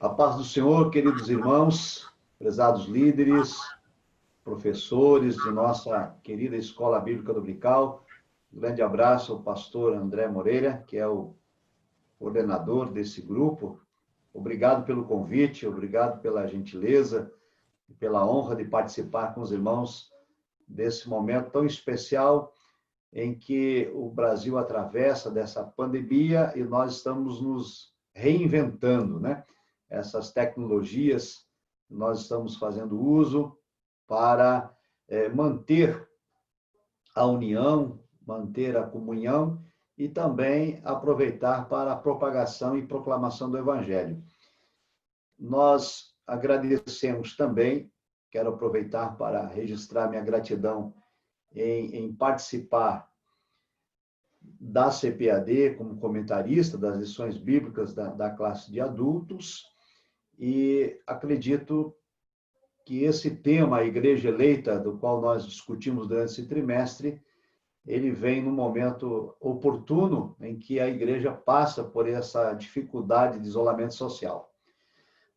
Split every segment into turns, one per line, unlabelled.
A paz do Senhor, queridos irmãos, prezados líderes, professores de nossa querida Escola Bíblica Dominical. Um grande abraço ao pastor André Moreira, que é o coordenador desse grupo. Obrigado pelo convite, obrigado pela gentileza e pela honra de participar com os irmãos desse momento tão especial em que o Brasil atravessa dessa pandemia e nós estamos nos reinventando, né? Essas tecnologias nós estamos fazendo uso para manter a união, manter a comunhão e também aproveitar para a propagação e proclamação do Evangelho. Nós agradecemos também, quero aproveitar para registrar minha gratidão em participar da CPAD como comentarista das lições bíblicas da classe de adultos, e acredito que esse tema, a Igreja Eleita, do qual nós discutimos durante esse trimestre, ele vem num momento oportuno em que a Igreja passa por essa dificuldade de isolamento social.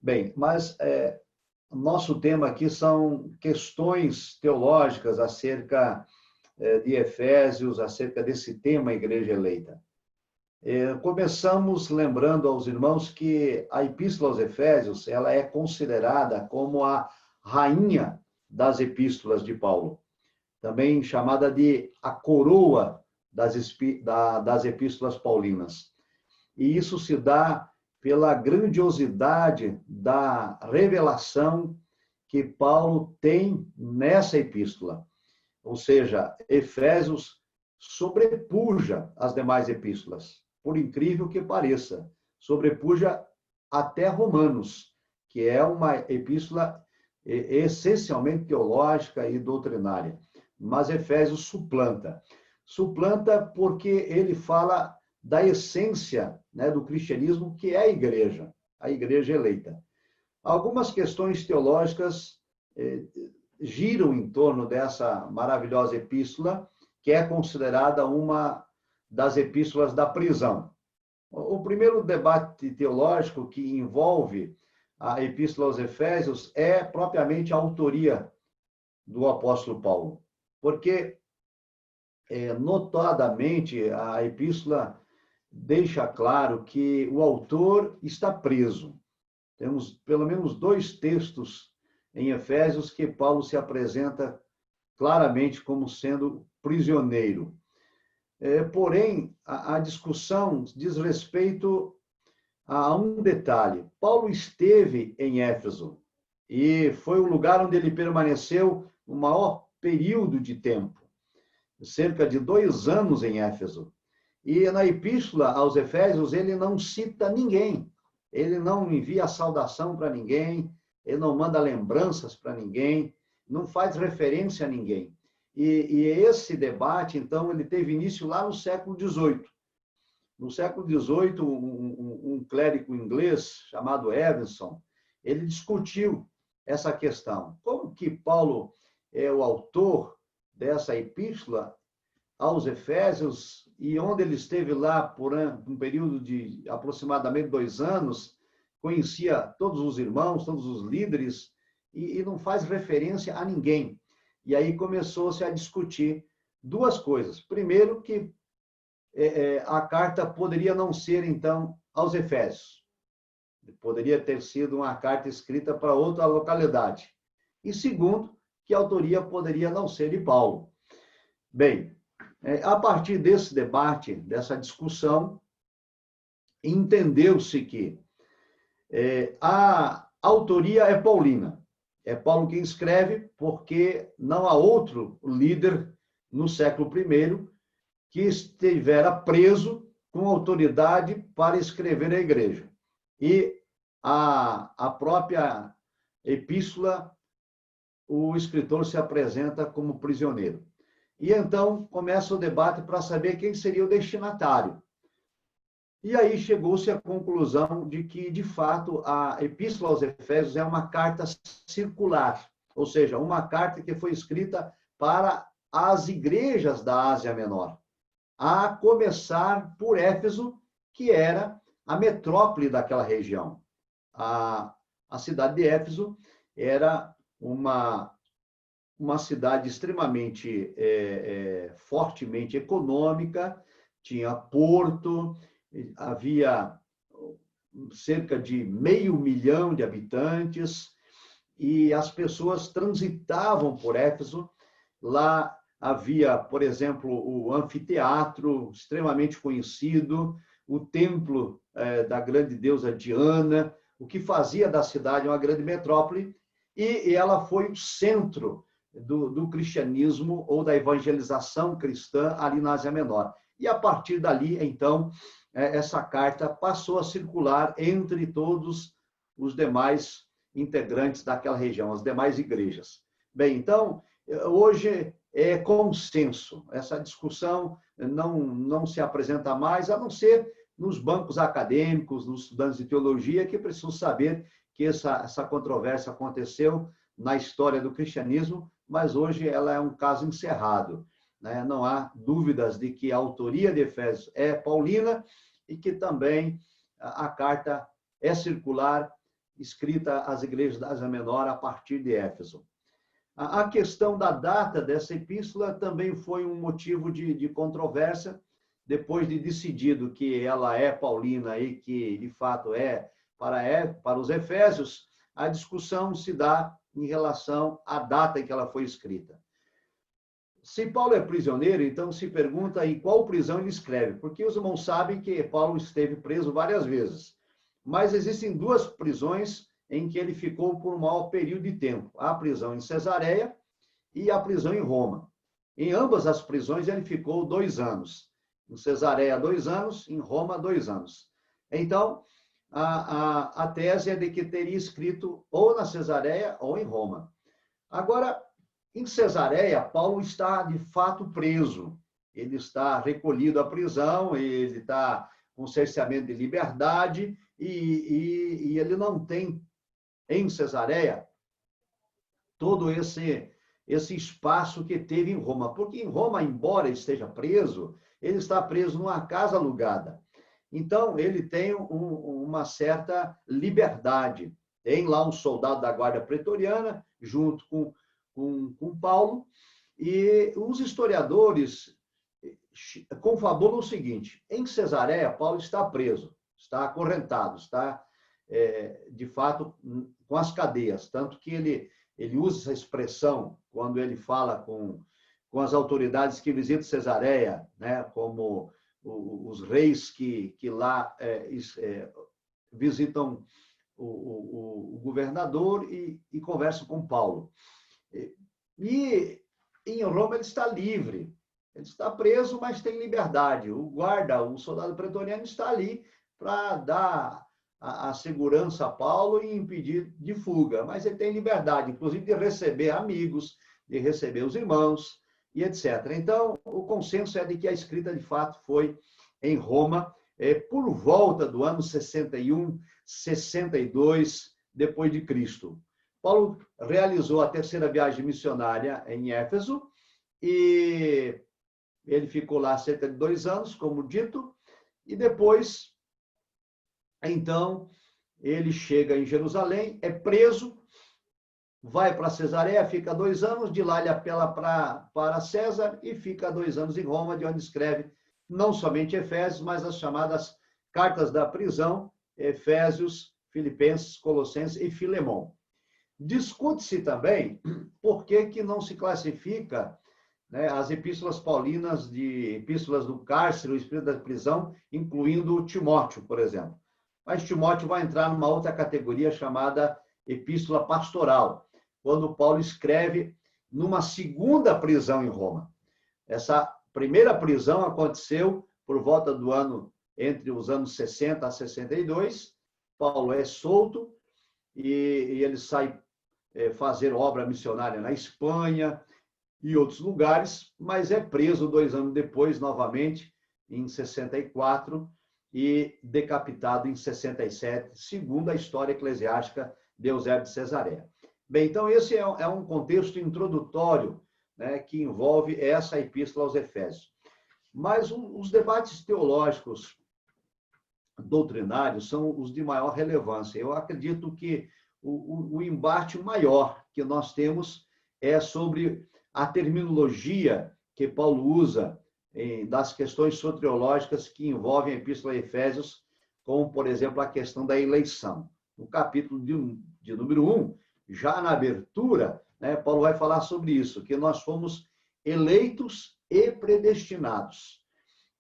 Bem, mas nosso tema aqui são questões teológicas acerca de Efésios, acerca desse tema, Igreja Eleita. Começamos lembrando aos irmãos que a Epístola aos Efésios, ela é considerada como a rainha das epístolas de Paulo, também chamada de a coroa das epístolas paulinas. E isso se dá pela grandiosidade da revelação que Paulo tem nessa epístola. Ou seja, Efésios sobrepuja as demais epístolas, por incrível que pareça, sobrepuja até Romanos, que é uma epístola essencialmente teológica e doutrinária. Mas Efésios suplanta. Suplanta porque ele fala da essência, né, do cristianismo, que é a igreja eleita. Algumas questões teológicas giram em torno dessa maravilhosa epístola, que é considerada uma das epístolas da prisão. O primeiro debate teológico que envolve a epístola aos Efésios é propriamente a autoria do apóstolo Paulo, porque notadamente a epístola deixa claro que o autor está preso. Temos pelo menos 2 textos em Efésios que Paulo se apresenta claramente como sendo prisioneiro. Porém, a discussão diz respeito a um detalhe. Paulo esteve em Éfeso e foi o lugar onde ele permaneceu o maior período de tempo, cerca de 2 anos em Éfeso. E na epístola aos Efésios ele não cita ninguém, ele não envia saudação para ninguém, ele não manda lembranças para ninguém, não faz referência a ninguém. E esse debate, então, ele teve início lá no século XVIII. No século XVIII, um clérigo inglês chamado Evanson, ele discutiu essa questão. Como que Paulo é o autor dessa epístola aos Efésios, e onde ele esteve lá por um período de aproximadamente 2 anos, conhecia todos os irmãos, todos os líderes, e não faz referência a ninguém. E aí começou-se a discutir 2 coisas. Primeiro, que a carta poderia não ser, então, aos Efésios. Poderia ter sido uma carta escrita para outra localidade. E segundo, que a autoria poderia não ser de Paulo. Bem, a partir desse debate, dessa discussão, entendeu-se que a autoria é paulina. É Paulo quem escreve, porque não há outro líder no século I que estivera preso com autoridade para escrever a igreja. E a própria epístola, o escritor se apresenta como prisioneiro. E então começa o debate para saber quem seria o destinatário. E aí chegou-se à conclusão de que, de fato, a Epístola aos Efésios é uma carta circular, ou seja, uma carta que foi escrita para as igrejas da Ásia Menor, a começar por Éfeso, que era a metrópole daquela região. a cidade de Éfeso era uma cidade extremamente, fortemente econômica, tinha porto, havia cerca de 500 mil de habitantes, e as pessoas transitavam por Éfeso. Lá havia, por exemplo, o anfiteatro, extremamente conhecido, o templo da grande deusa Diana, o que fazia da cidade uma grande metrópole, e ela foi o centro do cristianismo ou da evangelização cristã ali na Ásia Menor. E a partir dali, então, essa carta passou a circular entre todos os demais integrantes daquela região, as demais igrejas. Bem, então, hoje é consenso. Essa discussão não se apresenta mais, a não ser nos bancos acadêmicos, nos estudantes de teologia, que precisam saber que essa controvérsia aconteceu na história do cristianismo, mas hoje ela é um caso encerrado. Né? Não há dúvidas de que a autoria de Efésios é paulina e que também a carta é circular, escrita às igrejas da Ásia Menor a partir de Éfeso. A questão da data dessa epístola também foi um motivo de controvérsia, depois de decidido que ela é paulina e que, de fato, é para os Efésios, a discussão se dá em relação à data em que ela foi escrita. Se Paulo é prisioneiro, então se pergunta em qual prisão ele escreve, porque os irmãos sabem que Paulo esteve preso várias vezes, mas existem duas prisões em que ele ficou por um maior período de tempo, a prisão em Cesareia e a prisão em Roma. Em ambas as prisões ele ficou 2 anos, em Cesareia 2 anos, em Roma 2 anos. Então, a tese é de que teria escrito ou na Cesareia ou em Roma. Agora, em Cesareia, Paulo está, de fato, preso. Ele está recolhido à prisão, ele está com cerceamento de liberdade e ele não tem, em Cesareia, todo esse espaço que teve em Roma. Porque em Roma, embora esteja preso, ele está preso numa casa alugada. Então, ele tem uma certa liberdade. Tem lá um soldado da guarda pretoriana, junto com Paulo, e os historiadores confabulam o seguinte: em Cesareia, Paulo está preso, está acorrentado, está, de fato, com as cadeias, tanto que ele usa essa expressão quando ele fala com as autoridades que visitam Cesareia, né, como os reis que lá visitam o governador e conversam com Paulo. E em Roma ele está livre, ele está preso, mas tem liberdade. O guarda, o soldado pretoriano, está ali para dar a segurança a Paulo e impedir de fuga, mas ele tem liberdade, inclusive de receber amigos, de receber os irmãos e etc. Então, o consenso é de que a escrita, de fato, foi em Roma, por volta do ano 61, 62 depois de Cristo. Paulo realizou a terceira viagem missionária em Éfeso e ele ficou lá cerca de 2 anos, como dito, e depois, então, ele chega em Jerusalém, é preso, vai para Cesareia, fica 2 anos, de lá ele apela para César e fica 2 anos em Roma, de onde escreve não somente Efésios, mas as chamadas cartas da prisão, Efésios, Filipenses, Colossenses e Filemão. Discute-se também por que não se classifica, né, as epístolas paulinas de epístolas do cárcere, o espírito da prisão, incluindo Timóteo, por exemplo. Mas Timóteo vai entrar numa outra categoria chamada epístola pastoral, quando Paulo escreve numa segunda prisão em Roma. Essa primeira prisão aconteceu por volta do ano, entre os anos 60 a 62. Paulo é solto e ele sai fazer obra missionária na Espanha e outros lugares, mas é preso 2 anos depois, novamente, em 64, e decapitado em 67, segundo a história eclesiástica de Eusébio de Cesareia. Bem, então esse é um contexto introdutório, né, que envolve essa epístola aos Efésios. Mas os debates teológicos doutrinários são os de maior relevância. Eu acredito que o embate maior que nós temos é sobre a terminologia que Paulo usa das questões soteriológicas que envolvem a Epístola a Efésios, como, por exemplo, a questão da eleição. No capítulo de número 1, já na abertura, né, Paulo vai falar sobre isso, que nós fomos eleitos e predestinados.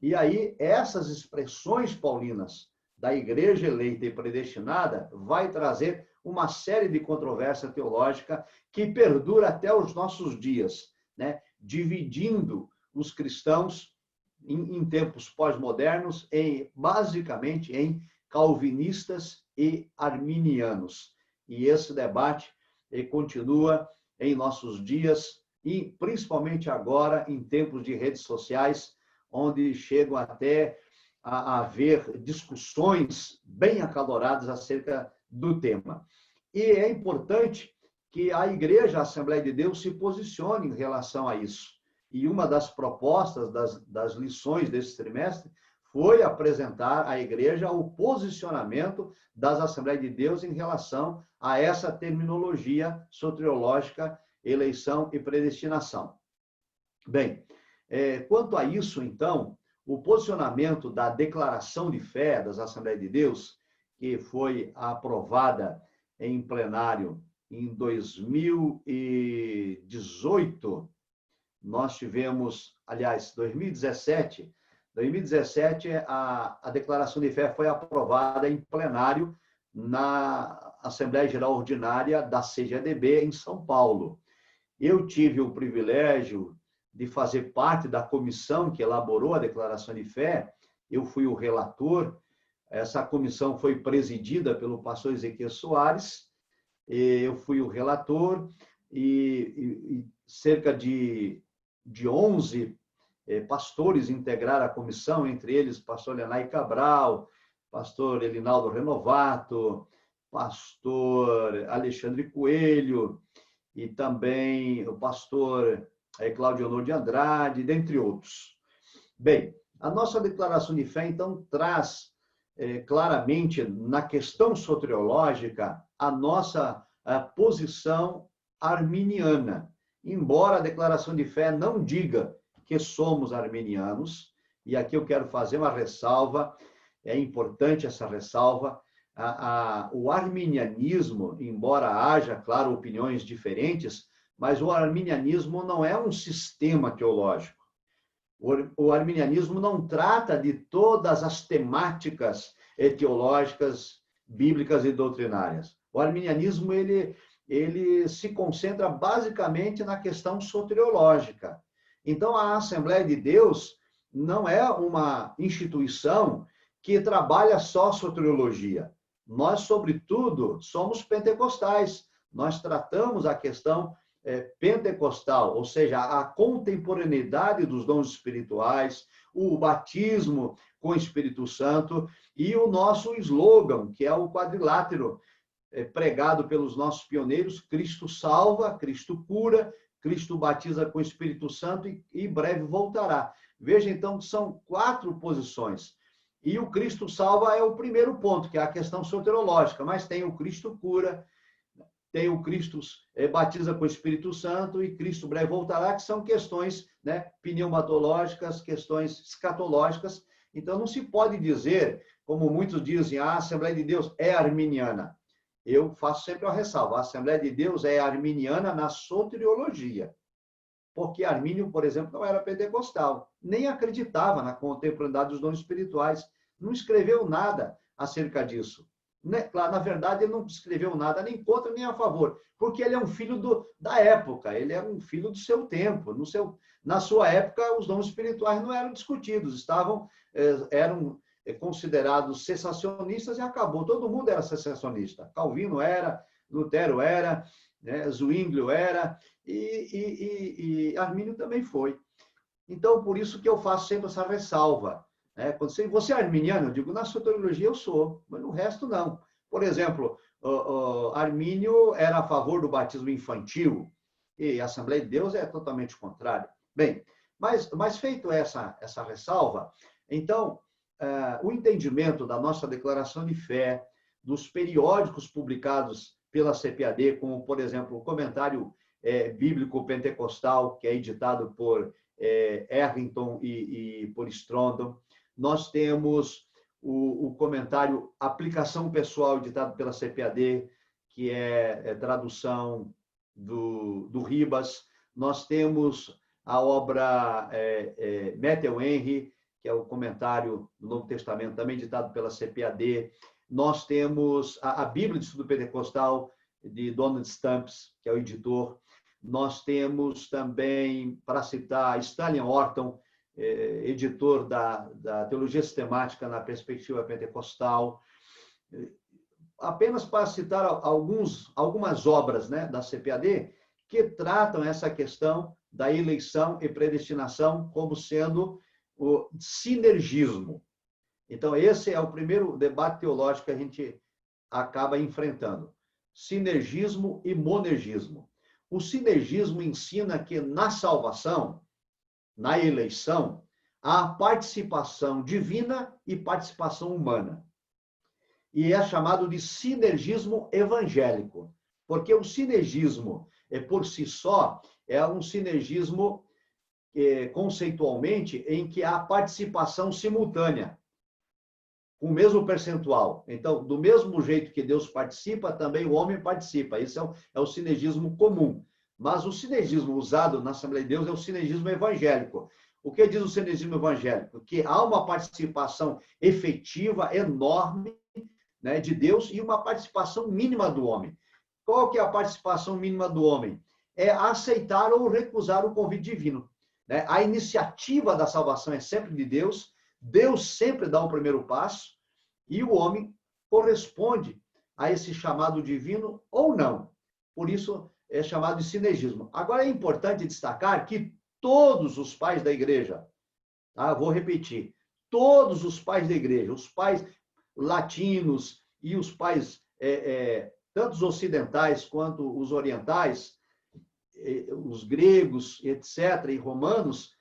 E aí, essas expressões paulinas da igreja eleita e predestinada vai trazer uma série de controvérsia teológica que perdura até os nossos dias, né? Dividindo os cristãos em tempos pós-modernos, basicamente em calvinistas e arminianos. E esse debate continua em nossos dias, e principalmente agora, em tempos de redes sociais, onde chegam até a haver discussões bem acaloradas acerca do tema. E é importante que a Igreja, a Assembleia de Deus, se posicione em relação a isso. E uma das propostas das lições desse trimestre foi apresentar à Igreja o posicionamento das Assembleias de Deus em relação a essa terminologia soteriológica, eleição e predestinação. Bem, quanto a isso, então, o posicionamento da declaração de fé das Assembleias de Deus, que foi aprovada em plenário em 2018, nós tivemos, aliás, 2017, a declaração de fé foi aprovada em plenário na Assembleia Geral Ordinária da CGADB em São Paulo. Eu tive o privilégio de fazer parte da comissão que elaborou a declaração de fé. Eu fui o relator. Essa comissão foi presidida pelo pastor Ezequiel Soares. Eu fui o relator e cerca de 11 pastores integraram a comissão, entre eles pastor Lenay Cabral, pastor Elinaldo Renovato, pastor Alexandre Coelho e também o pastor Cláudio Honor de Andrade, dentre outros. Bem, a nossa declaração de fé, então, traz claramente, na questão soteriológica, a nossa posição arminiana. Embora a declaração de fé não diga que somos arminianos, e aqui eu quero fazer uma ressalva, é importante essa ressalva, o arminianismo, embora haja, claro, opiniões diferentes, mas o arminianismo não é um sistema teológico. O arminianismo não trata de todas as temáticas teológicas, bíblicas e doutrinárias. O arminianismo, ele se concentra basicamente na questão soteriológica. Então, a Assembleia de Deus não é uma instituição que trabalha só soteriologia. Nós, sobretudo, somos pentecostais. Nós tratamos a questão pentecostal, ou seja, a contemporaneidade dos dons espirituais, o batismo com o Espírito Santo e o nosso slogan, que é o quadrilátero pregado pelos nossos pioneiros: Cristo salva, Cristo cura, Cristo batiza com o Espírito Santo e breve voltará. Veja, então, que são 4 posições. E o Cristo salva é o primeiro ponto, que é a questão soteriológica, mas tem o Cristo cura, tem o Cristo batiza com o Espírito Santo e Cristo breve voltará, que são questões, né, pneumatológicas, questões escatológicas. Então, não se pode dizer, como muitos dizem, a Assembleia de Deus é arminiana. Eu faço sempre uma ressalva: a Assembleia de Deus é arminiana na soteriologia. Porque Armínio, por exemplo, não era pentecostal, nem acreditava na contemporaneidade dos dons espirituais, não escreveu nada acerca disso. Claro, na verdade, ele não escreveu nada nem contra nem a favor, porque ele é um filho da época, ele é um filho do seu tempo. Na sua época, os dons espirituais não eram discutidos, eram considerados cessacionistas e acabou. Todo mundo era cessacionista. Calvino era, Lutero era, né, Zwinglio era, e Armínio também foi. Então, por isso que eu faço sempre essa ressalva. Quando você é arminiano, eu digo, na soteriologia eu sou, mas no resto não. Por exemplo, Armínio era a favor do batismo infantil, e a Assembleia de Deus é totalmente contrária. Bem, mas feito essa ressalva, então, o entendimento da nossa declaração de fé, dos periódicos publicados pela CPAD, como, por exemplo, o Comentário Bíblico Pentecostal, que é editado por Errington e por Strondon. Nós temos o comentário Aplicação Pessoal, editado pela CPAD, que é tradução do Ribas. Nós temos a obra Matthew Henry, que é o comentário do Novo Testamento, também editado pela CPAD. Nós temos a Bíblia de Estudo Pentecostal, de Donald Stamps, que é o editor. Nós temos também, para citar, Stanley Orton, editor da Teologia Sistemática na Perspectiva Pentecostal. Apenas para citar algumas obras, né, da CPAD que tratam essa questão da eleição e predestinação como sendo o sinergismo. Então, esse é o primeiro debate teológico que a gente acaba enfrentando. Sinergismo e monergismo. O sinergismo ensina que na salvação, na eleição, há participação divina e participação humana. E é chamado de sinergismo evangélico, porque o sinergismo, por si só, é um sinergismo conceitualmente em que há participação simultânea, com o mesmo percentual. Então, do mesmo jeito que Deus participa, também o homem participa. Isso é o sinergismo comum. Mas o sinergismo usado na Assembleia de Deus é o sinergismo evangélico. O que diz o sinergismo evangélico? Que há uma participação efetiva, enorme, né, de Deus e uma participação mínima do homem. Qual que é a participação mínima do homem? É aceitar ou recusar o convite divino. Né? A iniciativa da salvação é sempre de Deus, Deus sempre dá o primeiro passo e o homem corresponde a esse chamado divino ou não. Por isso é chamado de sinergismo. Agora é importante destacar que todos os pais da igreja, tá? Vou repetir, todos os pais da igreja, os pais latinos e os pais, tanto os ocidentais quanto os orientais, os gregos, etc., e romanos,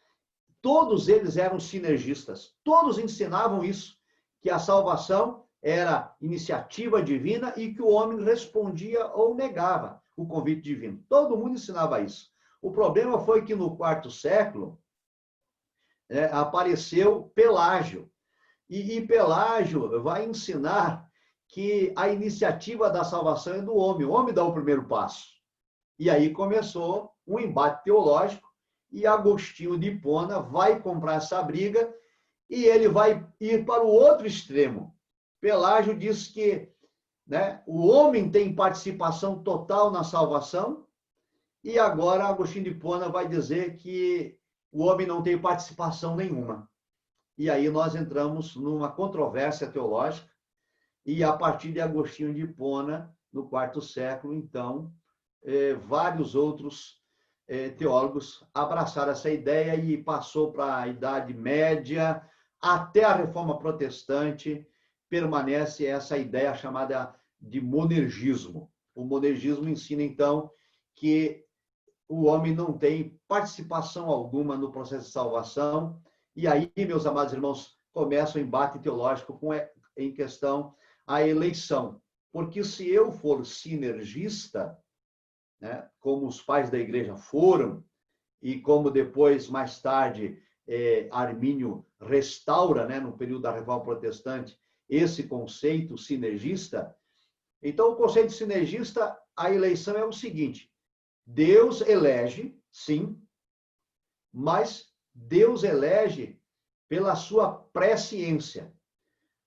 todos eles eram sinergistas. Todos ensinavam isso, que a salvação era iniciativa divina e que o homem respondia ou negava o convite divino. Todo mundo ensinava isso. O problema foi que no quarto século apareceu Pelágio. E Pelágio vai ensinar que a iniciativa da salvação é do homem. O homem dá o primeiro passo. E aí começou um embate teológico e Agostinho de Hipona vai comprar essa briga e ele vai ir para o outro extremo. Pelágio diz que, né, o homem tem participação total na salvação e agora Agostinho de Hipona vai dizer que o homem não tem participação nenhuma. E aí nós entramos numa controvérsia teológica e a partir de Agostinho de Hipona, no quarto século, então, vários outros teólogos abraçaram essa ideia e passou para a Idade Média, até a Reforma Protestante, permanece essa ideia chamada de monergismo. O monergismo ensina, então, que o homem não tem participação alguma no processo de salvação, e aí, meus amados irmãos, começa o embate teológico em questão a eleição. Porque se eu for sinergista, né, como os pais da igreja foram, e como depois, mais tarde, Armínio restaura, né, no período da Reforma Protestante, esse conceito sinergista, então o conceito sinergista, a eleição é o seguinte: Deus elege, sim, mas Deus elege pela sua presciência.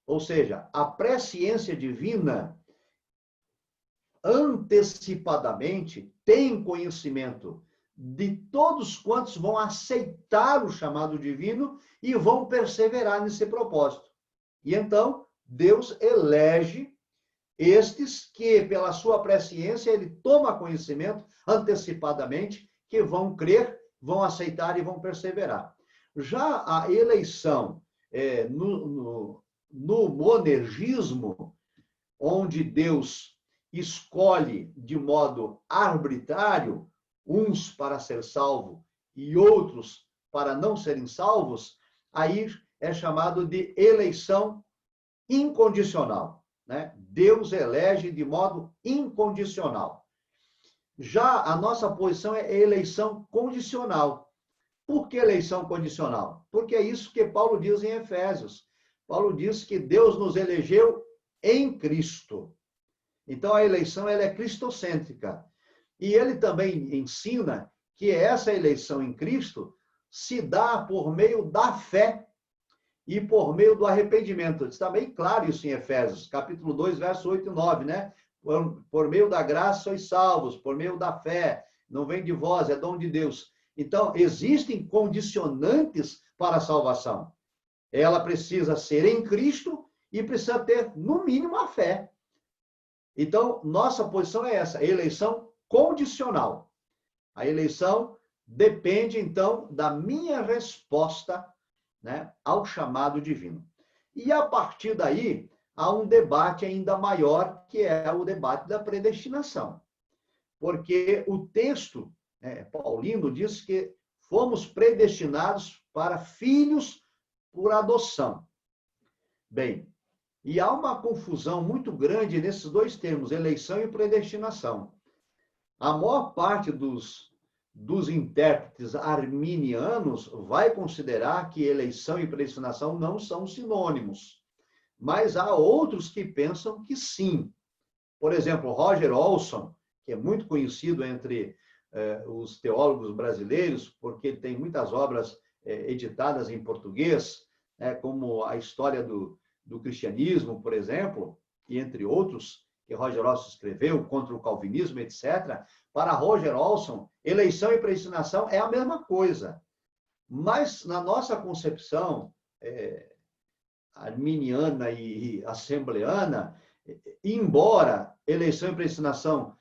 Ou seja, a presciência divina antecipadamente tem conhecimento de todos quantos vão aceitar o chamado divino e vão perseverar nesse propósito. E então, Deus elege estes que, pela sua presciência, ele toma conhecimento antecipadamente, que vão crer, vão aceitar e vão perseverar. Já a eleição no monergismo, onde Deus escolhe de modo arbitrário uns para ser salvo e outros para não serem salvos, aí é chamado de eleição incondicional, né? Deus elege de modo incondicional. Já a nossa posição é eleição condicional. Por que eleição condicional? Porque é isso que Paulo diz em Efésios. Paulo diz que Deus nos elegeu em Cristo. Então, a eleição ela é cristocêntrica. E ele também ensina que essa eleição em Cristo se dá por meio da fé e por meio do arrependimento. Está bem claro isso em Efésios, capítulo 2, verso 8 e 9, né? Por meio da graça sois salvos, por meio da fé. Não vem de vós, é dom de Deus. Então, existem condicionantes para a salvação. Ela precisa ser em Cristo e precisa ter, no mínimo, a fé. Então, nossa posição é essa, eleição condicional. A eleição depende, então, da minha resposta, né, ao chamado divino. E, a partir daí, há um debate ainda maior, que é o debate da predestinação. Porque o texto paulino diz que fomos predestinados para filhos por adoção. Bem, e há uma confusão muito grande nesses dois termos, eleição e predestinação. A maior parte dos intérpretes arminianos vai considerar que eleição e predestinação não são sinônimos. Mas há outros que pensam que sim. Por exemplo, Roger Olson, que é muito conhecido entre os teólogos brasileiros, porque ele tem muitas obras editadas em português, como a história do cristianismo, por exemplo, e entre outros, que Roger Olson escreveu, contra o calvinismo, etc. Para Roger Olson, eleição e predestinação é a mesma coisa. Mas, na nossa concepção arminiana e assembleana, embora eleição e predestinação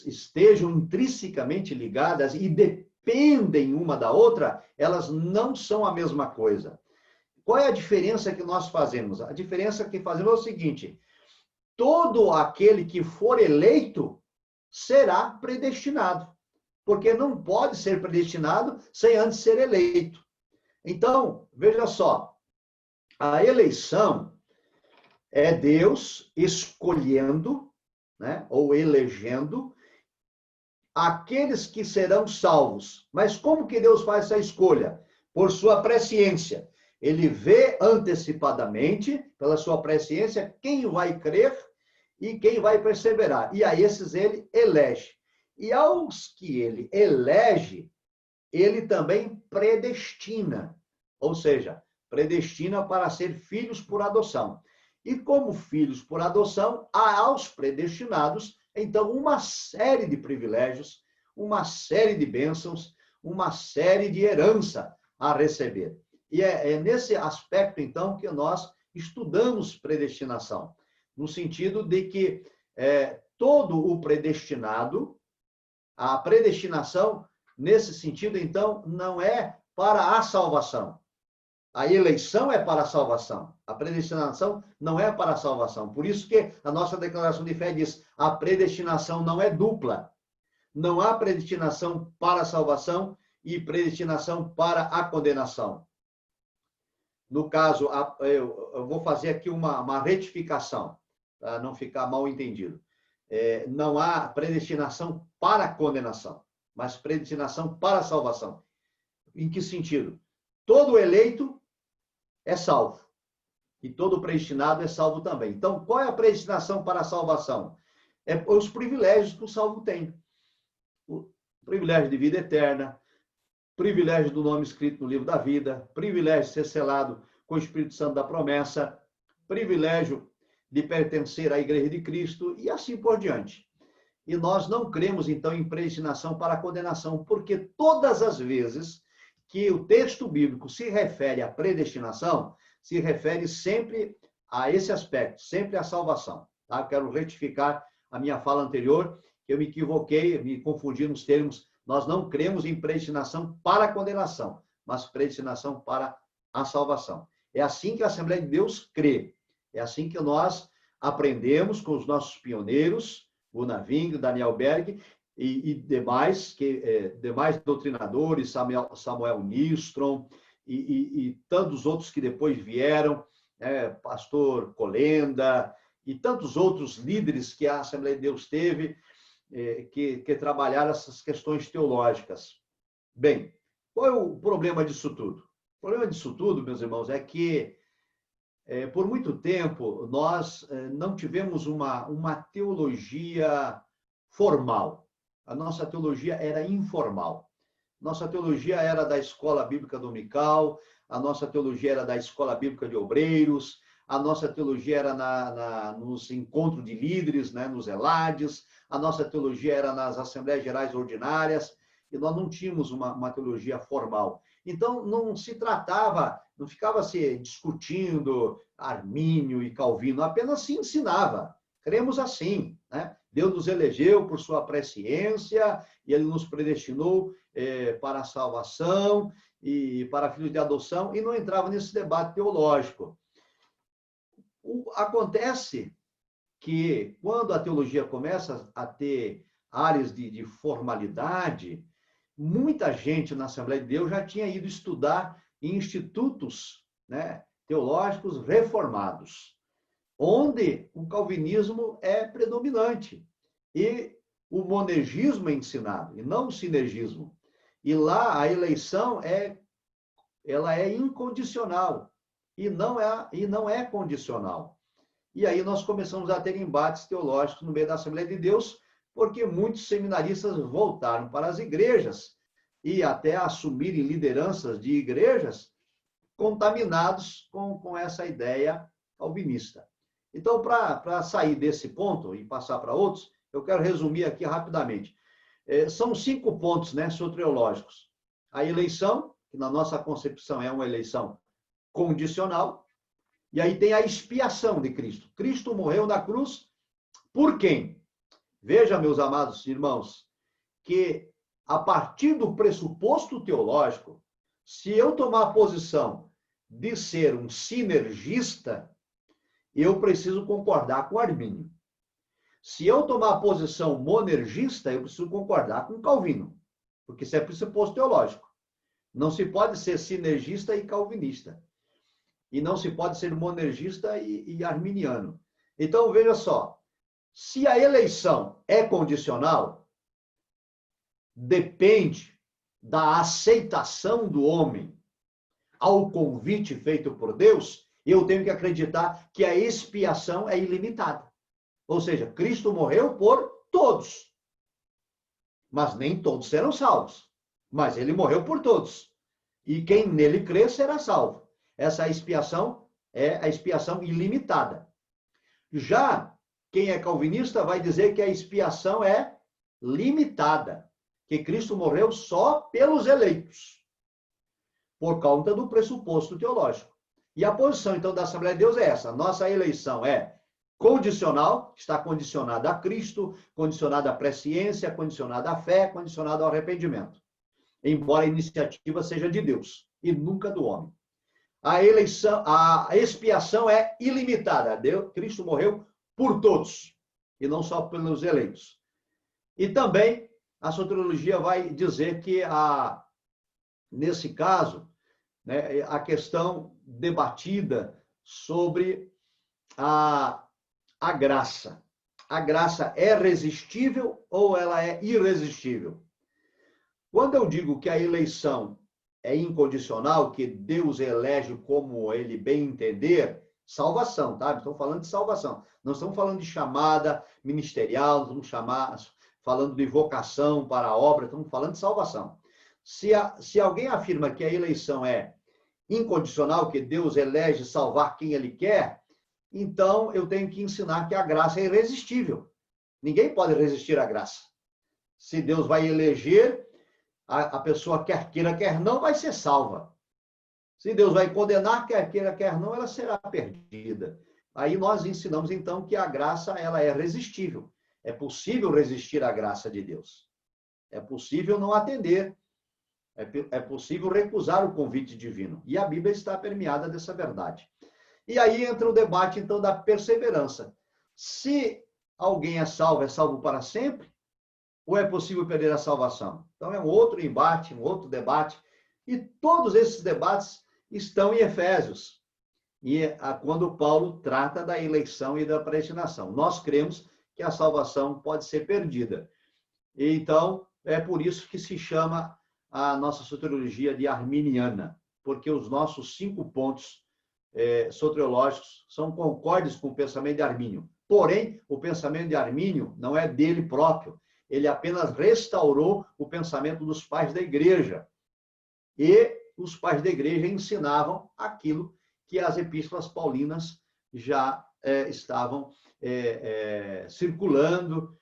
estejam intrinsecamente ligadas e dependem uma da outra, elas não são a mesma coisa. Qual é a diferença que nós fazemos? A diferença que fazemos é o seguinte: todo aquele que for eleito será predestinado, porque não pode ser predestinado sem antes ser eleito. Então, veja só, a eleição é Deus escolhendo, né, ou elegendo aqueles que serão salvos. Mas como que Deus faz essa escolha? Por sua presciência. Ele vê antecipadamente, pela sua presciência, quem vai crer e quem vai perseverar. E a esses ele elege. E aos que ele elege, ele também predestina. Ou seja, predestina para ser filhos por adoção. E como filhos por adoção, há aos predestinados, então, uma série de privilégios, uma série de bênçãos, uma série de herança a receber. E é nesse aspecto, então, que nós estudamos predestinação, no sentido de que todo o predestinado, a predestinação, nesse sentido, então, não é para a salvação. A eleição é para a salvação. A predestinação não é para a salvação. Por isso que a nossa declaração de fé diz: a predestinação não é dupla. Não há predestinação para a salvação e predestinação para a condenação. No caso, eu vou fazer aqui uma retificação, para não ficar mal entendido. Não há predestinação para a condenação, mas predestinação para a salvação. Em que sentido? Todo eleito é salvo. E todo predestinado é salvo também. Então, qual é a predestinação para a salvação? É os privilégios que o salvo tem. O privilégio de vida eterna, privilégio do nome escrito no livro da vida, privilégio de ser selado com o Espírito Santo da promessa, privilégio de pertencer à Igreja de Cristo e assim por diante. E nós não cremos, então, em predestinação para a condenação, porque todas as vezes que o texto bíblico se refere à predestinação, se refere sempre a esse aspecto, sempre à salvação. Tá? Eu quero retificar a minha fala anterior, que eu me equivoquei, me confundi nos termos. Nós não cremos em predestinação para a condenação, mas predestinação para a salvação. É assim que a Assembleia de Deus crê. É assim que nós aprendemos com os nossos pioneiros, o Naving, Daniel Berg, e demais doutrinadores, Samuel Nistron, e tantos outros que depois vieram, pastor Colenda e tantos outros líderes que a Assembleia de Deus teve, que trabalharam essas questões teológicas. Bem, qual é o problema disso tudo? O problema disso tudo, meus irmãos, é que por muito tempo nós não tivemos uma teologia formal. A nossa teologia era informal. Nossa teologia era da escola bíblica dominical, a nossa teologia era da escola bíblica de obreiros, a nossa teologia era nos encontros de líderes, né, nos elades, a nossa teologia era nas Assembleias Gerais Ordinárias, e nós não tínhamos uma teologia formal. Então, não se tratava, não ficava se discutindo Armínio e Calvino, apenas se ensinava. Cremos assim, né? Deus nos elegeu por sua presciência e ele nos predestinou para a salvação e para filhos de adoção, e não entrava nesse debate teológico. Acontece que, quando a teologia começa a ter áreas de formalidade, muita gente na Assembleia de Deus já tinha ido estudar em institutos, né, teológicos reformados, onde o calvinismo é predominante e o monergismo é ensinado, e não o sinergismo. E lá a eleição ela é incondicional e não é condicional. E aí nós começamos a ter embates teológicos no meio da Assembleia de Deus, porque muitos seminaristas voltaram para as igrejas e até assumirem lideranças de igrejas contaminados com essa ideia calvinista. Então, para sair desse ponto e passar para outros, eu quero resumir aqui rapidamente. São 5 pontos, né, soteriológicos. A eleição, que na nossa concepção é uma eleição condicional, e aí tem a expiação de Cristo. Cristo morreu na cruz por quem? Veja, meus amados irmãos, que a partir do pressuposto teológico, se eu tomar a posição de ser um sinergista, eu preciso concordar com Armínio. Se eu tomar a posição monergista, eu preciso concordar com Calvino, porque isso é pressuposto teológico. Não se pode ser sinergista e calvinista. E não se pode ser monergista e arminiano. Então, veja só, se a eleição é condicional, depende da aceitação do homem ao convite feito por Deus, eu tenho que acreditar que a expiação é ilimitada. Ou seja, Cristo morreu por todos. Mas nem todos serão salvos. Mas ele morreu por todos. E quem nele crê será salvo. Essa expiação é a expiação ilimitada. Já quem é calvinista vai dizer que a expiação é limitada, que Cristo morreu só pelos eleitos, por conta do pressuposto teológico. E a posição, então, da Assembleia de Deus é essa. Nossa eleição é condicional, está condicionada a Cristo, condicionada à presciência, condicionada à fé, condicionada ao arrependimento. Embora a iniciativa seja de Deus e nunca do homem. A eleição, a expiação é ilimitada. Cristo morreu por todos, e não só pelos eleitos. E também a soteriologia vai dizer que, nesse caso, né, a questão debatida sobre a graça. A graça é resistível ou ela é irresistível? Quando eu digo que a eleição é incondicional, que Deus elege como ele bem entender, salvação, tá? Estamos falando de salvação. Não estamos falando de chamada ministerial, não estamos falando de vocação para a obra, estamos falando de salvação. Se alguém afirma que a eleição é incondicional, que Deus elege salvar quem ele quer, então eu tenho que ensinar que a graça é irresistível. Ninguém pode resistir à graça. Se Deus vai eleger, a pessoa quer queira, quer não, vai ser salva. Se Deus vai condenar, quer queira, quer não, ela será perdida. Aí nós ensinamos, então, que a graça ela é resistível. É possível resistir à graça de Deus. É possível não atender. É possível recusar o convite divino. E a Bíblia está permeada dessa verdade. E aí entra o debate, então, da perseverança. Se alguém é salvo para sempre, ou é possível perder a salvação? Então, é um outro embate, um outro debate E todos esses debates estão em Efésios, quando Paulo trata da eleição e da predestinação. Nós cremos que a salvação pode ser perdida. Então, é por isso que se chama a nossa soteriologia de arminiana, porque os nossos 5 pontos soteriológicos são concordes com o pensamento de Armínio. Porém, o pensamento de Armínio não é dele próprio. Ele apenas restaurou o pensamento dos pais da igreja. E os pais da igreja ensinavam aquilo que as epístolas paulinas já estavam circulando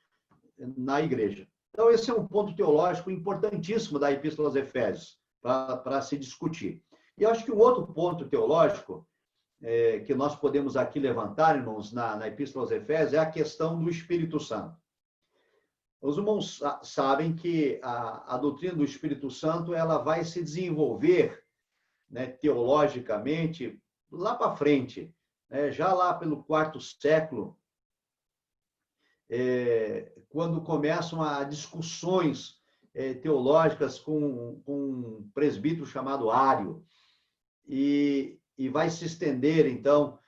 na igreja. Então, esse é um ponto teológico importantíssimo da Epístola aos Efésios, para se discutir. E eu acho que o outro ponto teológico que nós podemos aqui levantar, irmãos, na Epístola aos Efésios, é a questão do Espírito Santo. Os irmãos sabem que a doutrina do Espírito Santo ela vai se desenvolver, né, teologicamente lá para frente, né, já lá pelo 4º século, quando começam a discussões teológicas com um presbítero chamado Ário, e vai se estender, então,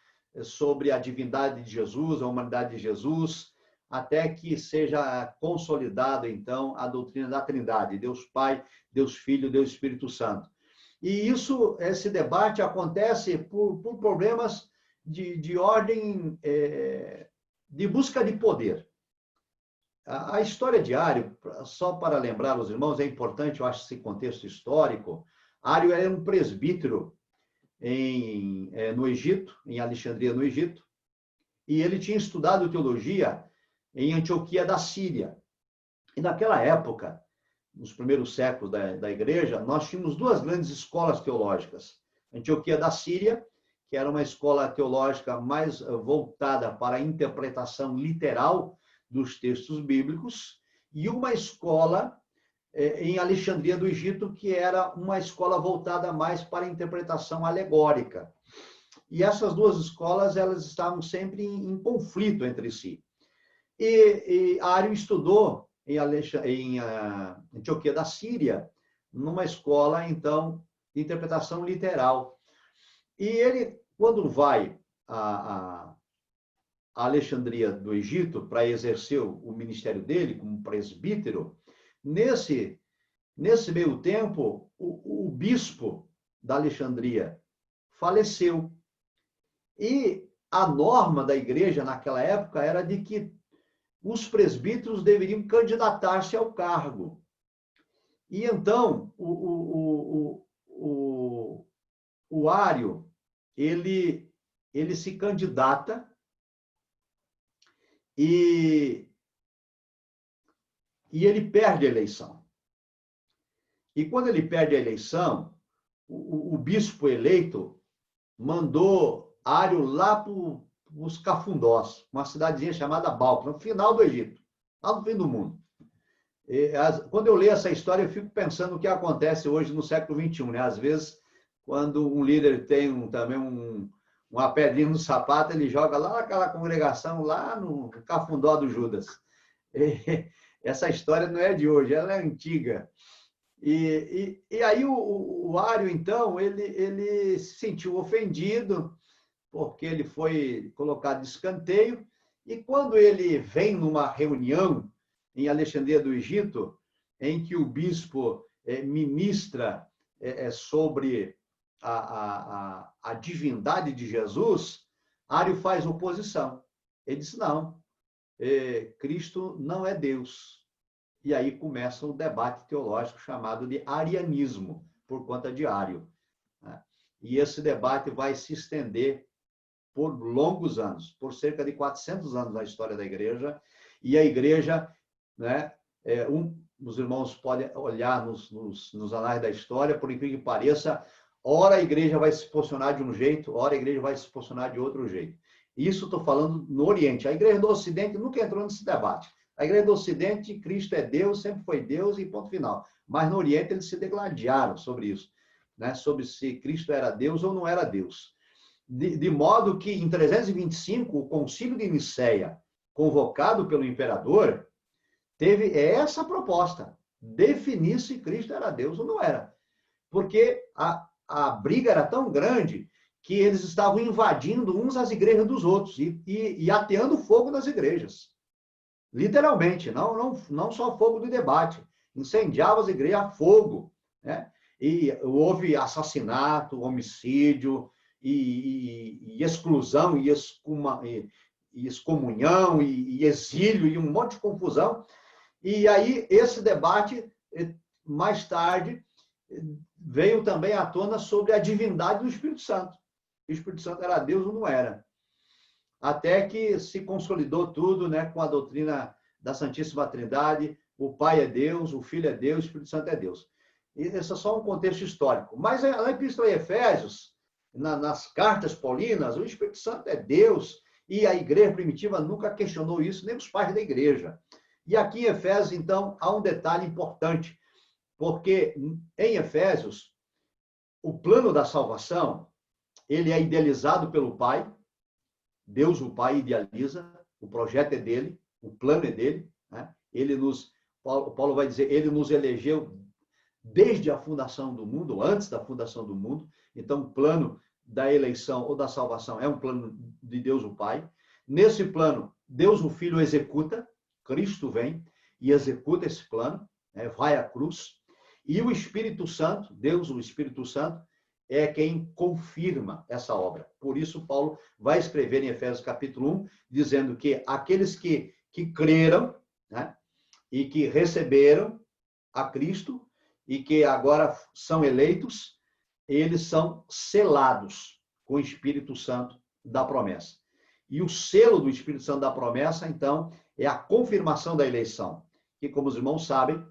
sobre a divindade de Jesus, a humanidade de Jesus, até que seja consolidada, então, a doutrina da Trindade, Deus Pai, Deus Filho, Deus Espírito Santo. E esse debate acontece por problemas de ordem de busca de poder. A história de Ário, só para lembrar os irmãos, é importante, eu acho, esse contexto histórico. Ário era um presbítero no Egito, em Alexandria, no Egito, e ele tinha estudado teologia em Antioquia da Síria. E naquela época, nos primeiros séculos da igreja, nós tínhamos 2 grandes escolas teológicas. Antioquia da Síria, que era uma escola teológica mais voltada para a interpretação literal dos textos bíblicos, e uma escola em Alexandria do Egito, que era uma escola voltada mais para a interpretação alegórica. E essas 2 escolas, elas estavam sempre em conflito entre si. E Ário estudou em Antioquia da Síria, numa escola, então, de interpretação literal. E ele, quando vai a Alexandria do Egito para exercer o ministério dele como presbítero, nesse meio tempo, o bispo da Alexandria faleceu. E a norma da igreja naquela época era de que os presbíteros deveriam candidatar-se ao cargo. E então, o Ário, ele se candidata e ele perde a eleição. E quando ele perde a eleição, o bispo eleito mandou Ário lá para os Cafundós, uma cidadezinha chamada Balco, no final do Egito, lá no fim do mundo. Quando eu leio essa história, eu fico pensando o que acontece hoje no século XXI, né? Às vezes, quando um líder tem também uma pedrinha no sapato, ele joga lá naquela congregação, lá no Cafundó do Judas. Essa história não é de hoje, ela é antiga. E aí o Ário, então, ele se sentiu ofendido, porque ele foi colocado de escanteio, e quando ele vem numa reunião em Alexandria do Egito, em que o bispo ministra sobre a divindade de Jesus, Ário faz oposição. Ele diz, não, Cristo não é Deus. E aí começa o debate teológico chamado de arianismo, por conta de Ário. E esse debate vai se estender por longos anos, por cerca de 400 anos na história da igreja, e a igreja, né, os irmãos podem olhar nos anais da história, por incrível que pareça, ora a igreja vai se posicionar de um jeito, ora a igreja vai se posicionar de outro jeito. Isso estou falando no Oriente. A igreja do Ocidente nunca entrou nesse debate. A igreja do Ocidente, Cristo é Deus, sempre foi Deus e ponto final. Mas no Oriente eles se degladiaram sobre isso, né, sobre se Cristo era Deus ou não era Deus. De modo que, em 325, o Concílio de Nicéia, convocado pelo imperador, teve essa proposta, definir se Cristo era Deus ou não era. porque a briga era tão grande que eles estavam invadindo uns as igrejas dos outros e ateando fogo nas igrejas. Literalmente, não só fogo do debate. Incendiava as igrejas a fogo, né? E houve assassinato, homicídio, e exclusão, e excomunhão, e exílio, e um monte de confusão. E aí, esse debate, mais tarde, veio também à tona sobre a divindade do Espírito Santo. O Espírito Santo era Deus ou não era. Até que se consolidou tudo, né, com a doutrina da Santíssima Trindade. O Pai é Deus, o Filho é Deus, o Espírito Santo é Deus. E esse é só um contexto histórico. Mas na Epístola de Efésios, nas cartas paulinas, o Espírito Santo é Deus, e a igreja primitiva nunca questionou isso, nem os pais da igreja. E aqui em Efésios, então, há um detalhe importante, porque em Efésios, o plano da salvação, ele é idealizado pelo Pai. Deus, o Pai, idealiza, o projeto é dele, o plano é dele, né? Paulo vai dizer, ele nos elegeu desde a fundação do mundo, ou antes da fundação do mundo. Então, o plano da eleição ou da salvação é um plano de Deus, o Pai. Nesse plano, Deus, o Filho, executa, Cristo vem e executa esse plano, né? Vai à cruz. E o Espírito Santo, Deus, o Espírito Santo, é quem confirma essa obra. Por isso, Paulo vai escrever em Efésios capítulo 1, dizendo que aqueles que creram, né, e que receberam a Cristo, e que agora são eleitos, eles são selados com o Espírito Santo da promessa. E o selo do Espírito Santo da promessa, então, é a confirmação da eleição. Que, como os irmãos sabem,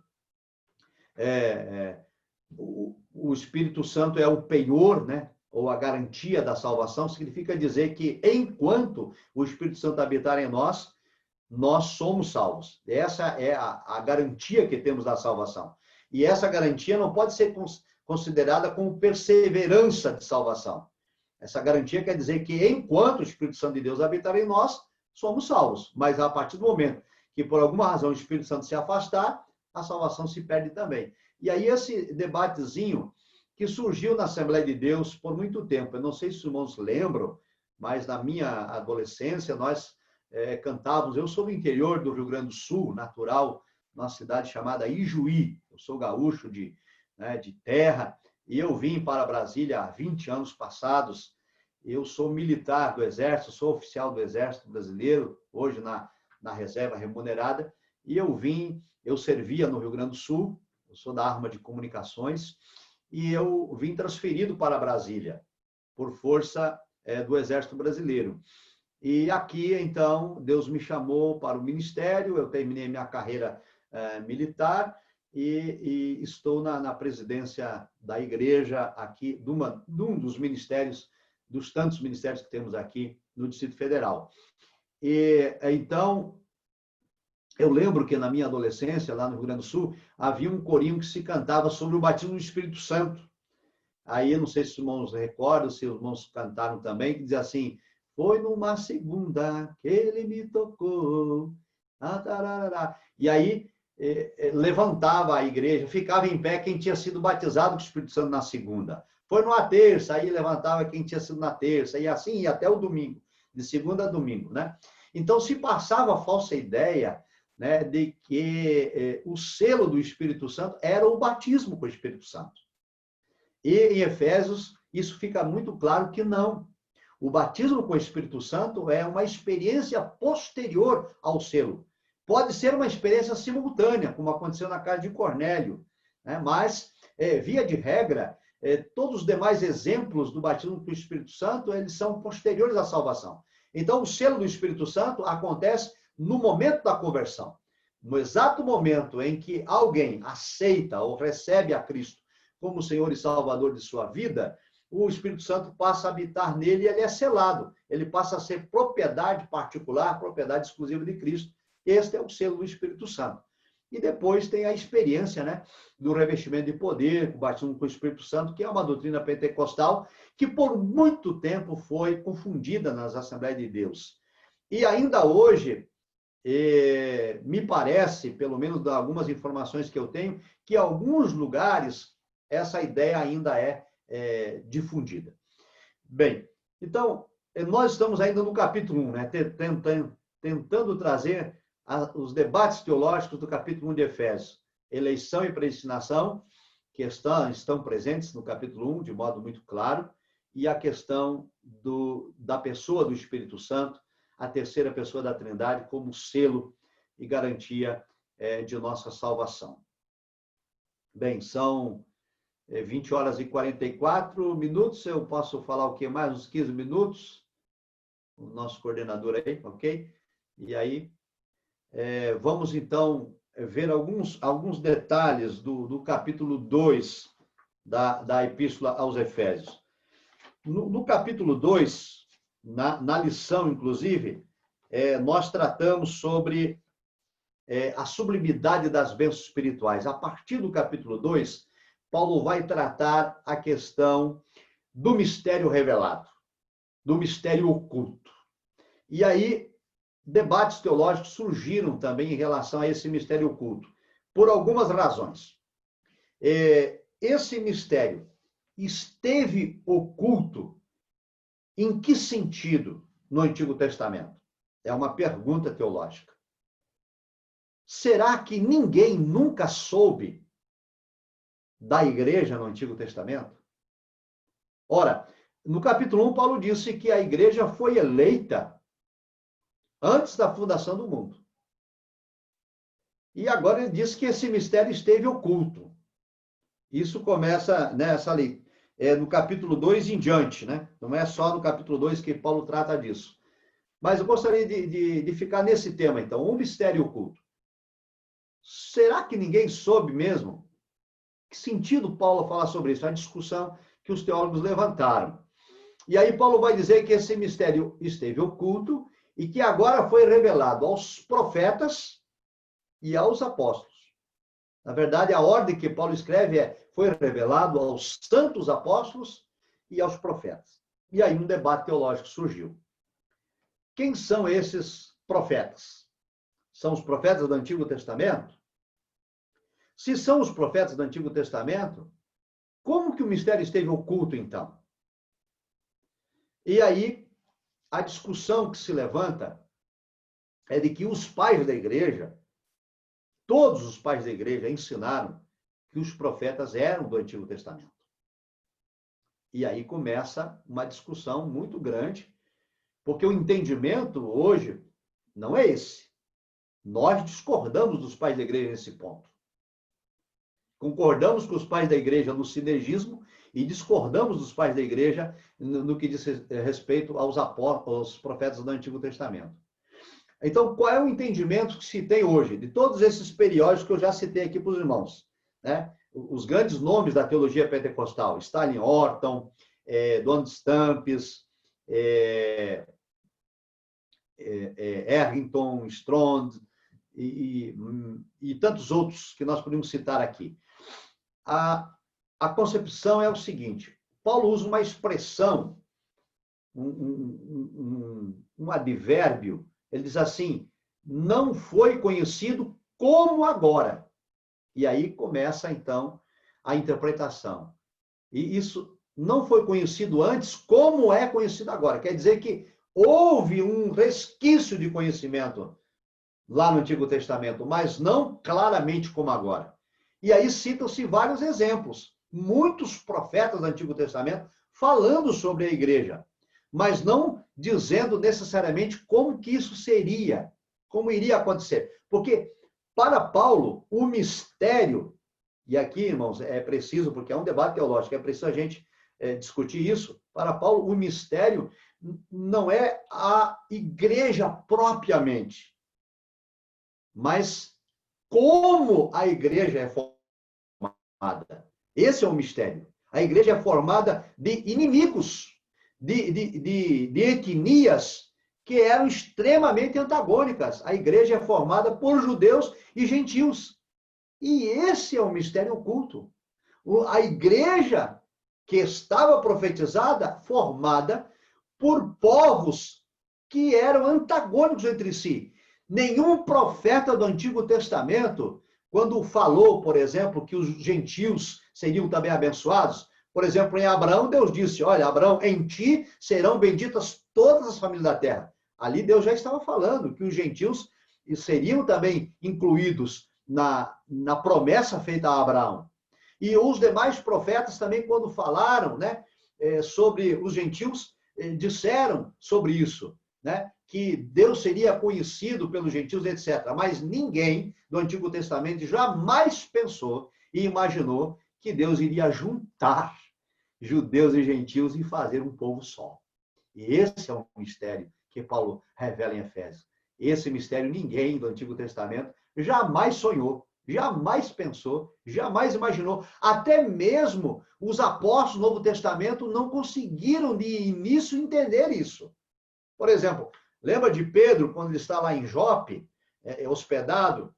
o Espírito Santo é o penhor, né? Ou a garantia da salvação. Significa dizer que, enquanto o Espírito Santo habitar em nós, nós somos salvos. Essa é a garantia que temos da salvação. E essa garantia não pode ser considerada como perseverança de salvação. Essa garantia quer dizer que, enquanto o Espírito Santo de Deus habitar em nós, somos salvos. Mas a partir do momento que, por alguma razão, o Espírito Santo se afastar, a salvação se perde também. E aí esse debatezinho que surgiu na Assembleia de Deus por muito tempo, eu não sei se os irmãos lembram, mas na minha adolescência nós cantávamos, eu sou do interior do Rio Grande do Sul, natural, numa cidade chamada Ijuí, eu sou gaúcho de terra, e eu vim para Brasília há 20 anos passados, eu sou militar do Exército, sou oficial do Exército Brasileiro, hoje na reserva remunerada, e eu servia no Rio Grande do Sul, eu sou da Arma de Comunicações, e eu vim transferido para Brasília, por força do Exército Brasileiro. E aqui, então, Deus me chamou para o ministério, eu terminei minha carreira militar e estou na presidência da igreja aqui, de um dos ministérios, dos tantos ministérios que temos aqui no Distrito Federal. E, então, eu lembro que na minha adolescência, lá no Rio Grande do Sul, havia um corinho que se cantava sobre o batismo do Espírito Santo. Aí, eu não sei se os irmãos recordam, se os irmãos cantaram também, que dizia assim, foi numa segunda que ele me tocou. E aí, levantava a igreja, ficava em pé quem tinha sido batizado com o Espírito Santo na segunda. Foi numa terça, aí levantava quem tinha sido na terça, e assim ia até o domingo, de segunda a domingo, né? Então, se passava a falsa ideia, né, de que o selo do Espírito Santo era o batismo com o Espírito Santo. E em Efésios, isso fica muito claro que não. O batismo com o Espírito Santo é uma experiência posterior ao selo. Pode ser uma experiência simultânea, como aconteceu na casa de Cornélio, né? Mas, via de regra, todos os demais exemplos do batismo com o Espírito Santo, eles são posteriores à salvação. Então, o selo do Espírito Santo acontece no momento da conversão. No exato momento em que alguém aceita ou recebe a Cristo como Senhor e Salvador de sua vida, o Espírito Santo passa a habitar nele e ele é selado. Ele passa a ser propriedade particular, propriedade exclusiva de Cristo. Este é o selo do Espírito Santo. E depois tem a experiência, né, do revestimento de poder, o batismo com o Espírito Santo, que é uma doutrina pentecostal que por muito tempo foi confundida nas Assembleias de Deus. E ainda hoje, me parece, pelo menos de algumas informações que eu tenho, que alguns lugares essa ideia ainda é difundida. Bem, então, nós estamos ainda no capítulo 1, né? Tentando trazer os debates teológicos do capítulo 1 de Efésios. Eleição e predestinação, que estão presentes no capítulo 1 de modo muito claro, e a questão da pessoa do Espírito Santo, a terceira pessoa da Trindade, como selo e garantia de nossa salvação. Bem, são 20 horas e 44 minutos, eu posso falar o que mais? Uns 15 minutos? O nosso coordenador aí, ok? E aí, vamos então ver alguns detalhes do capítulo 2 da Epístola aos Efésios. No capítulo 2, na lição, inclusive, nós tratamos sobre a sublimidade das bênçãos espirituais. A partir do capítulo 2, Paulo vai tratar a questão do mistério revelado, do mistério oculto. E aí, debates teológicos surgiram também em relação a esse mistério oculto, por algumas razões. Esse mistério esteve oculto em que sentido no Antigo Testamento? É uma pergunta teológica. Será que ninguém nunca soube da igreja no Antigo Testamento? Ora, no capítulo 1, Paulo disse que a igreja foi eleita antes da fundação do mundo. E agora ele diz que esse mistério esteve oculto. Isso começa nessa ali, no capítulo 2 em diante, né? Não é só no capítulo 2 que Paulo trata disso. Mas eu gostaria de ficar nesse tema, então, o mistério oculto. Será que ninguém soube mesmo? Que sentido Paulo fala sobre isso? É uma discussão que os teólogos levantaram. E aí Paulo vai dizer que esse mistério esteve oculto e que agora foi revelado aos profetas e aos apóstolos. Na verdade, a ordem que Paulo escreve foi revelado aos santos apóstolos e aos profetas. E aí um debate teológico surgiu. Quem são esses profetas? São os profetas do Antigo Testamento? Se são os profetas do Antigo Testamento, como que o mistério esteve oculto, então? E aí, a discussão que se levanta é de que os pais da igreja, todos os pais da igreja ensinaram que os profetas eram do Antigo Testamento. E aí começa uma discussão muito grande, porque o entendimento hoje não é esse. Nós discordamos dos pais da igreja nesse ponto. Concordamos com os pais da igreja no sinergismo e discordamos dos pais da igreja no que diz respeito aos profetas do Antigo Testamento. Então, qual é o entendimento que se tem hoje de todos esses periódicos que eu já citei aqui para os irmãos, né? Os grandes nomes da teologia pentecostal, Stanley Horton, Donald Stamps, Errington, Strond e tantos outros que nós podemos citar aqui. A concepção é o seguinte: Paulo usa uma expressão, um advérbio. Ele diz assim: não foi conhecido como agora. E aí começa, então, a interpretação. E isso não foi conhecido antes como é conhecido agora. Quer dizer que houve um resquício de conhecimento lá no Antigo Testamento, mas não claramente como agora. E aí citam-se vários exemplos. Muitos profetas do Antigo Testamento falando sobre a igreja, mas não dizendo necessariamente como que isso seria, como iria acontecer. Porque, para Paulo, o mistério, e aqui, irmãos, é preciso, porque é um debate teológico, é preciso a gente discutir isso. Para Paulo, o mistério não é a igreja propriamente, mas como a igreja é formada. Esse é o mistério. A igreja é formada de inimigos, de etnias que eram extremamente antagônicas. A igreja é formada por judeus e gentios. E esse é o mistério oculto. A igreja que estava profetizada, formada por povos que eram antagônicos entre si. Nenhum profeta do Antigo Testamento quando falou, por exemplo, que os gentios seriam também abençoados, por exemplo, em Abraão, Deus disse, olha, Abraão, em ti serão benditas todas as famílias da terra. Ali Deus já estava falando que os gentios seriam também incluídos na promessa feita a Abraão. E os demais profetas também, quando falaram, né, sobre os gentios, disseram sobre isso, né, que Deus seria conhecido pelos gentios, etc. Mas ninguém do Antigo Testamento jamais pensou e imaginou que Deus iria juntar judeus e gentios e fazer um povo só. E esse é um mistério que Paulo revela em Efésios. Esse mistério ninguém do Antigo Testamento jamais sonhou, jamais pensou, jamais imaginou. Até mesmo os apóstolos do Novo Testamento não conseguiram de início entender isso. Por exemplo, lembra de Pedro, quando ele está lá em Jope, hospedado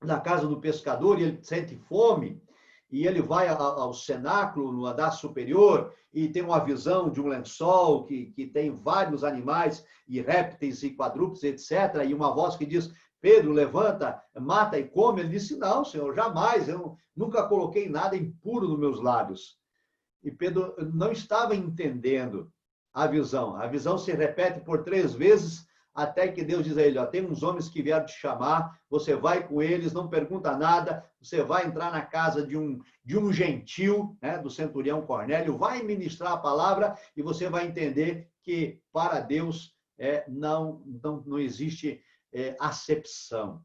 na casa do pescador, e ele sente fome, e ele vai ao cenáculo, no andar superior, e tem uma visão de um lençol que tem vários animais, e répteis, e quadrúpedes, etc. E uma voz que diz, Pedro, levanta, mata e come. Ele disse, não, Senhor, jamais, eu nunca coloquei nada impuro nos meus lábios. E Pedro não estava entendendo a visão. A visão se repete por 3 vezes, até que Deus diz a ele, ó, tem uns homens que vieram te chamar, você vai com eles, não pergunta nada, você vai entrar na casa de um gentil, né, do centurião Cornélio, vai ministrar a palavra e você vai entender que para Deus não existe acepção.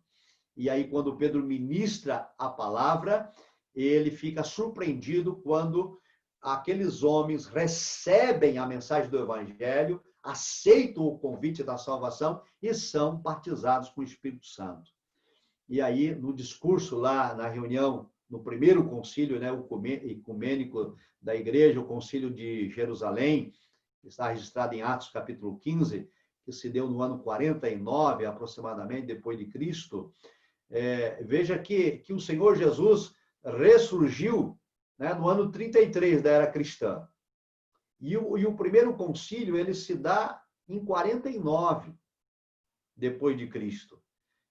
E aí, quando Pedro ministra a palavra, ele fica surpreendido quando aqueles homens recebem a mensagem do Evangelho, aceitam o convite da salvação e são batizados com o Espírito Santo. E aí, no discurso lá, na reunião, no primeiro concílio, né, o ecumênico da igreja, o concílio de Jerusalém, que está registrado em Atos capítulo 15, que se deu no ano 49, aproximadamente, depois de Cristo, veja que o Senhor Jesus ressurgiu, né, no ano 33 da era cristã. E o primeiro concílio, ele se dá em 49, depois de Cristo.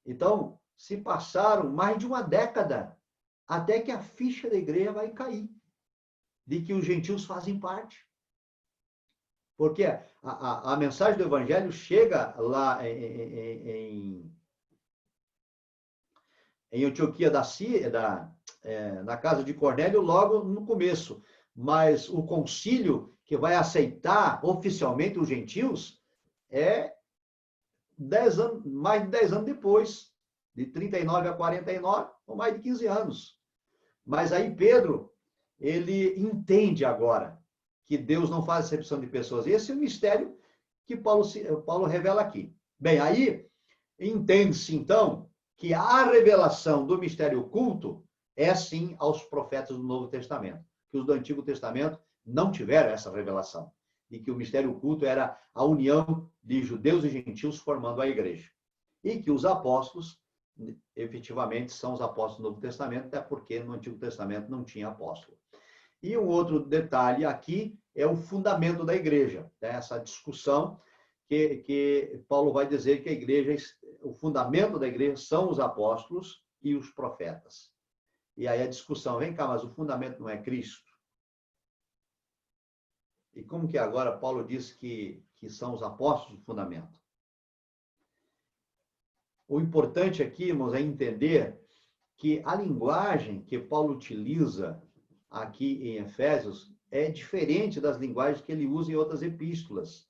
Então, se passaram mais de uma década até que a ficha da igreja vai cair, de que os gentios fazem parte. Porque a mensagem do Evangelho chega lá em Antioquia da Síria, na casa de Cornélio, logo no começo. Mas o concílio que vai aceitar oficialmente os gentios é 10 anos, mais de 10 anos depois, de 39 a 49, ou mais de 15 anos. Mas aí Pedro, ele entende agora que Deus não faz acepção de pessoas. Esse é o mistério que Paulo revela aqui. Bem, aí entende-se, então, que a revelação do mistério oculto é, sim, aos profetas do Novo Testamento. Que os do Antigo Testamento não tiveram essa revelação. E que o mistério oculto era a união de judeus e gentios formando a igreja. E que os apóstolos, efetivamente, são os apóstolos do Novo Testamento, até porque no Antigo Testamento não tinha apóstolo. E um outro detalhe aqui é o fundamento da igreja. Né? Essa discussão que Paulo vai dizer que a igreja, o fundamento da igreja são os apóstolos e os profetas. E aí a discussão, vem cá, mas o fundamento não é Cristo? E como que agora Paulo diz que são os apóstolos o fundamento? O importante aqui, irmãos, é entender que a linguagem que Paulo utiliza aqui em Efésios é diferente das linguagens que ele usa em outras epístolas.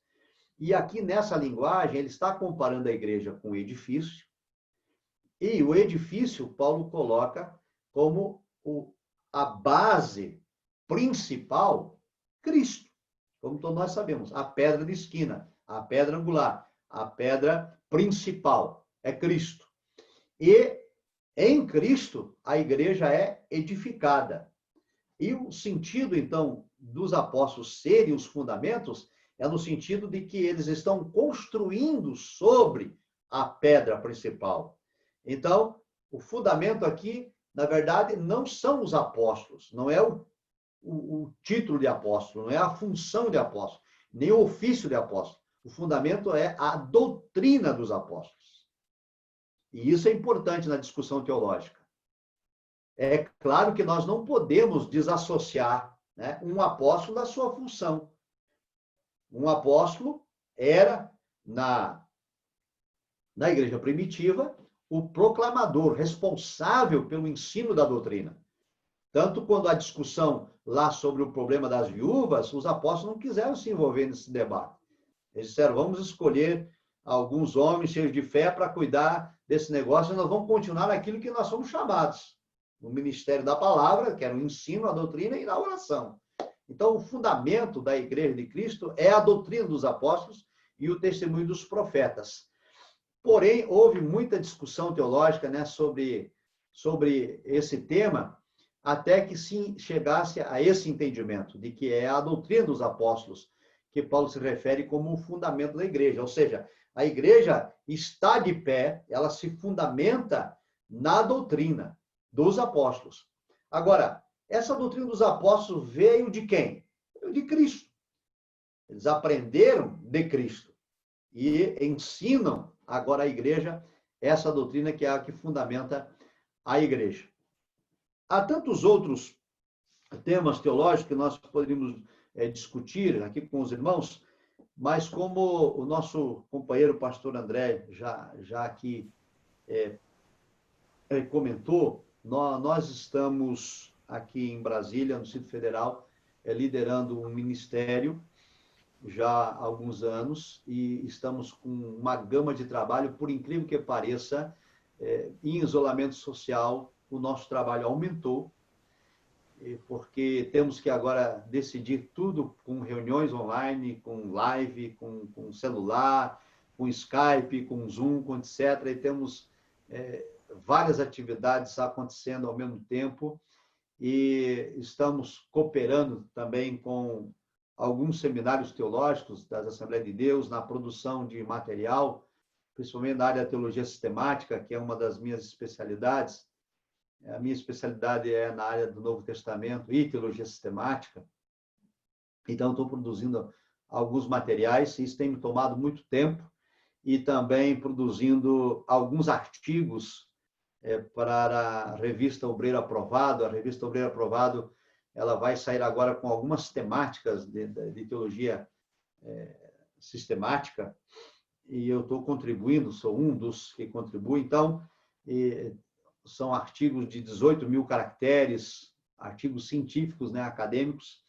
E aqui nessa linguagem, ele está comparando a igreja com o edifício, e o edifício Paulo coloca como a base principal, Cristo. Como todos nós sabemos, a pedra de esquina, a pedra angular, a pedra principal é Cristo. E em Cristo, a igreja é edificada. E o sentido, então, dos apóstolos serem os fundamentos é no sentido de que eles estão construindo sobre a pedra principal. Então, o fundamento aqui, na verdade, não são os apóstolos, não é o título de apóstolo, não é a função de apóstolo, nem o ofício de apóstolo. O fundamento é a doutrina dos apóstolos. E isso é importante na discussão teológica. É claro que nós não podemos desassociar, né, um apóstolo da sua função. Um apóstolo era, na igreja primitiva, o proclamador, responsável pelo ensino da doutrina. Tanto quando a discussão lá sobre o problema das viúvas, os apóstolos não quiseram se envolver nesse debate. Eles disseram, vamos escolher alguns homens cheios de fé para cuidar desse negócio e nós vamos continuar naquilo que nós somos chamados. No ministério da palavra, que era o ensino, a doutrina e a oração. Então, o fundamento da igreja de Cristo é a doutrina dos apóstolos e o testemunho dos profetas. Porém, houve muita discussão teológica, né, sobre esse tema, até que se chegasse a esse entendimento, de que é a doutrina dos apóstolos, que Paulo se refere como o fundamento da igreja. Ou seja, a igreja está de pé, ela se fundamenta na doutrina dos apóstolos. Agora, essa doutrina dos apóstolos veio de quem? Veio de Cristo. Eles aprenderam de Cristo e ensinam agora à igreja essa doutrina que é a que fundamenta a igreja. Há tantos outros temas teológicos que nós poderíamos discutir aqui com os irmãos, mas como o nosso companheiro pastor André já aqui comentou, nós estamos aqui em Brasília, no Distrito Federal, liderando um ministério já há alguns anos e estamos com uma gama de trabalho, por incrível que pareça, em isolamento social, o nosso trabalho aumentou, porque temos que agora decidir tudo com reuniões online, com live, com celular, com Skype, com Zoom, com etc. E temos várias atividades acontecendo ao mesmo tempo e estamos cooperando também com alguns seminários teológicos das Assembleias de Deus na produção de material, principalmente na área da teologia sistemática, que é uma das minhas especialidades. A minha especialidade é na área do Novo Testamento e teologia sistemática. Então, estou produzindo alguns materiais, isso tem me tomado muito tempo, e também produzindo alguns artigos para a revista Obreiro Aprovado. A revista Obreiro Aprovado ela vai sair agora com algumas temáticas de teologia sistemática, e eu estou contribuindo, sou um dos que contribui. Então, são artigos de 18 mil caracteres, artigos científicos, né, acadêmicos,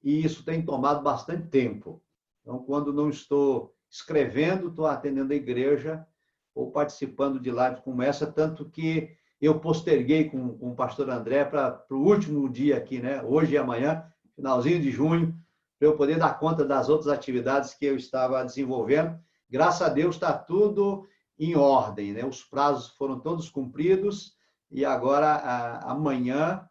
e isso tem tomado bastante tempo. Então, quando não estou escrevendo, estou atendendo a igreja ou participando de lives como essa, tanto que eu posterguei com o pastor André para o último dia aqui, né? Hoje e amanhã, finalzinho de junho, para eu poder dar conta das outras atividades que eu estava desenvolvendo. Graças a Deus está tudo em ordem, né? Os prazos foram todos cumpridos e agora, amanhã,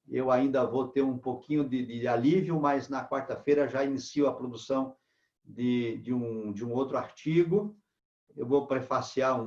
eu ainda vou ter um pouquinho de alívio, mas na quarta-feira já inicio a produção de um outro artigo. Eu vou prefaciar